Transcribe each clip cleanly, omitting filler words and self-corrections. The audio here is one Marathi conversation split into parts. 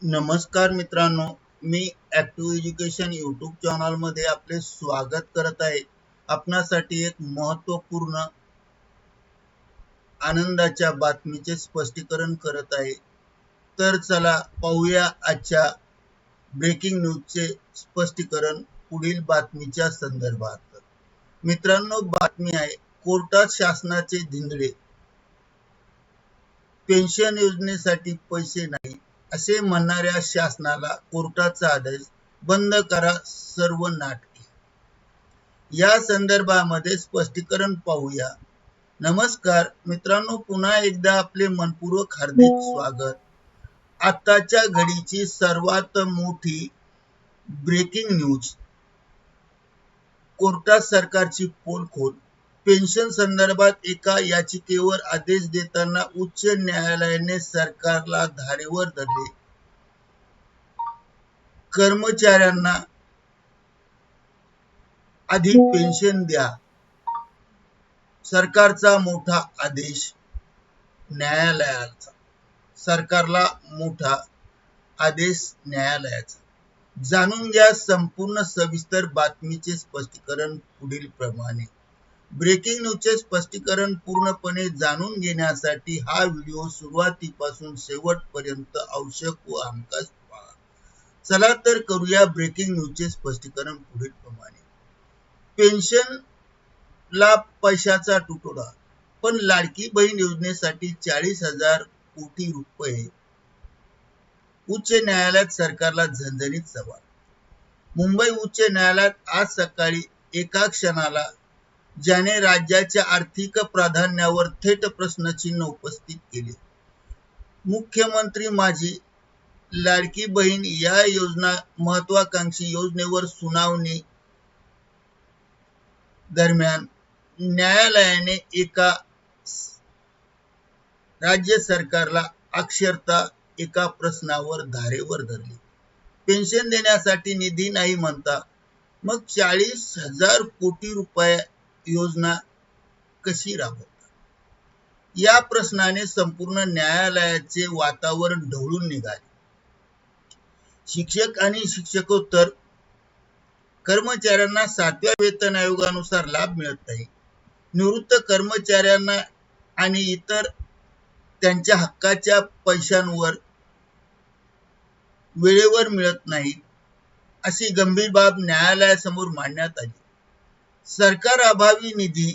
नमस्कार मित्रांनो, मी ॲक्टिव्ह एज्युकेशन यूट्यूब चॅनलमध्ये आपले स्वागत करत आहे. आपणासाठी एक महत्त्वपूर्ण आनंदाच्या बातमीचे स्पष्टीकरण करत आहे. तर चला पाहूया आजच्या ब्रेकिंग न्यूजचे स्पष्टीकरण पुढील बातमीच्या संदर्भात. मित्रांनो, बातमी आहे कोर्टात शासनाचे धिंडे, पेन्शन योजनेसाठी पैसे नाही असे म्हणणाऱ्या शासनाला कोर्टाचा आदेश, बंद करा सर्व नाटके. या संदर्भामध्ये स्पष्टीकरण पाहूया. नमस्कार मित्रांनो, पुन्हा एकदा आपले मनपूर्वक हार्दिक स्वागत. आताच्या घडीची सर्वात मोठी ब्रेकिंग न्यूज. कोर्टात सरकारची पोलखोल. पेन्शन संदर्भात एका याचिकेवर आदेश देताना उच्च न्यायालयाने सरकारला धारेवर धरले. कर्मचाऱ्यांना अधिक पेन्शन द्या, सरकारचा मोठा आदेश. न्यायालयाचा सरकारला मोठा आदेश न्यायालयाचा. जाणून घ्या संपूर्ण सविस्तर बातमीचे स्पष्टीकरण पुढील प्रमाणे. ब्रेकिंग न्यूजचे स्पष्टीकरण पूर्णपणे जाणून घेण्यासाठी हा व्हिडिओ सुरुवातीपासून शेवटपर्यंत आवश्यक व हमखास पहा. चला तर करूया ब्रेकिंग न्यूजचे स्पष्टीकरण पुढील प्रमाणे. पेन्शन ला पैशाचा तुटवडा, पण लाडकी बहीण योजनेसाठी 40,000 कोटी रुपये. उच्च न्यायालयात सरकारला झणझणीत सवाल. मुंबई उच्च न्यायालयात आज सकाळी एका क्षणाला ज्याने राज्याच्या आर्थिक प्राधान्यावर थेट प्रश्नचिन्ह उपस्थित केले. मुख्यमंत्री माझी लाडकी बहीण या महत्वाकांक्षी योजनेवर सुनावणी दरम्यान न्यायालयाने एका राज्य सरकारला अक्षरशः एका प्रश्नावर धारेवर धरले. पेन्शन देण्यासाठी निधी नाही म्हणता मग 40,000 कोटी रुपये योजना कशी राबवता? या प्रश्नाने संपूर्ण न्यायालयाचे वातावरण ढवळून निघाले. शिक्षक आणि शिक्षकोत्तर कर्मचाऱ्यांना 7व्या वेतन आयोगानुसार लाभ मिळत नाही. निवृत्त कर्मचाऱ्यांना आणि इतर त्यांच्या हक्काच्या पैशांवर वेळेवर मिळत नाही अशी गंभीर बाब न्यायालयासमोर मांडण्यात आली. सरकार अभावी निधी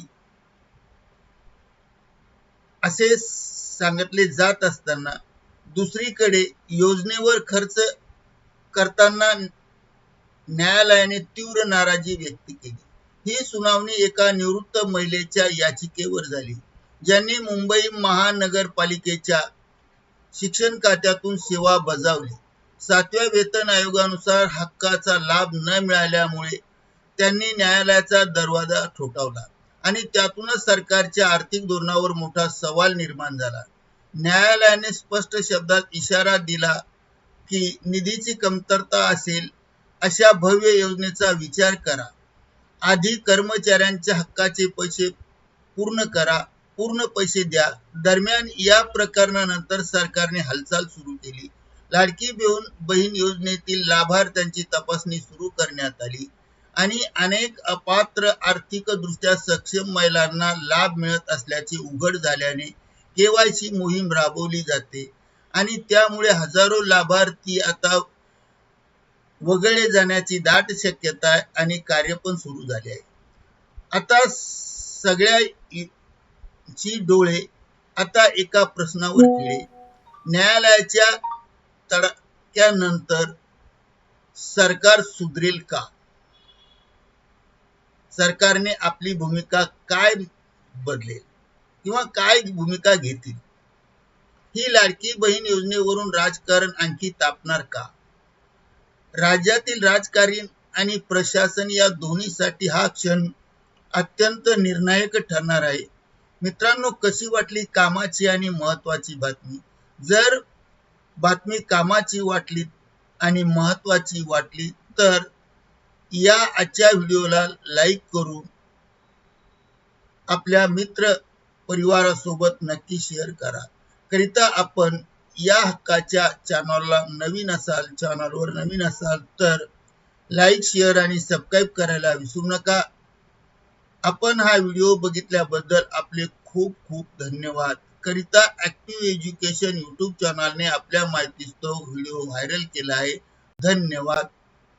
असे सांगितले जात असताना दुसरीकडे योजनेवर खर्च करताना न्यायालयाने तीव्र नाराजी व्यक्त केली. ही सुनावणी एका निवृत्त महिलेच्या याचिकेवर झाली, ज्यांनी मुंबई महानगरपालिकेच्या शिक्षण खात्यातून सेवा बजावली. 7व्या वेतन आयोगानुसार हक्काचा लाभ न मिळाल्यामुळे त्यांनी न्यायालयाचा दरवाजा ठोठावला आणि त्यातूनच सरकारच्या आर्थिक धोरणावर मोठा सवाल निर्माण झाला. न्यायालयाने स्पष्ट शब्दात इशारा दिला की निधीची कमतरता असेल अशा भव्य योजनेचा विचार करा. आधी कर्मचाऱ्यांच्या हक्काचे पैसे पूर्ण करा, पूर्ण पैसे द्या. दरम्यान या प्रकरणानंतर सरकारने हालचाल सुरू केली. लाडकी बहीण योजनेतील लाभार्थ्यांची तपासणी सुरू करण्यात आली आणि अनेक अपात्र आर्थिकदृष्ट्या सक्षम महिलांना लाभ मिळत असल्याचे उघड झाल्याने केवायसी मोहीम राबवली जाते आणि त्यामुळे हजारो लाभार्थी आता वगळले जाण्याची दाट शक्यता आहे आणि कार्य पण सुरू झाले आहे. आता सगळ्याची डोळे आता एका प्रश्नावर खिळले. न्यायालयाच्या तडक्यानंतर सरकार सुधरेल का? सरकारने आपली भूमिका काय बदलेल किंवा काय भूमिका घेतील? ही लाडकी बहीण योजनेवरून राजकारण आणखी तापणार का? राज्यातील राजकारण आणि प्रशासन या दोन्हीसाठी हा क्षण अत्यंत निर्णायक ठरणार आहे. मित्रांनो, कशी वाटली कामाची आणि महत्वाची बातमी? जर बातमी कामाची वाटली आणि महत्वाची वाटली तर या आजच्या व्हिडिओला लाईक करून आपल्या मित्र परिवारासोबत नक्की शेअर करा. करिता आपण या हक्काच्या चॅनलवर नवीन असाल तर लाईक, शेअर आणि सबस्क्राईब करायला विसरू नका. आपण हा व्हिडिओ बघितल्याबद्दल आपले खूप खूप धन्यवाद. करिता ऍक्टिव्ह एज्युकेशन यूट्यूब चॅनलने आपल्या माहितीस्तव व्हिडिओ व्हायरल केला आहे. धन्यवाद.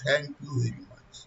Thank you very much.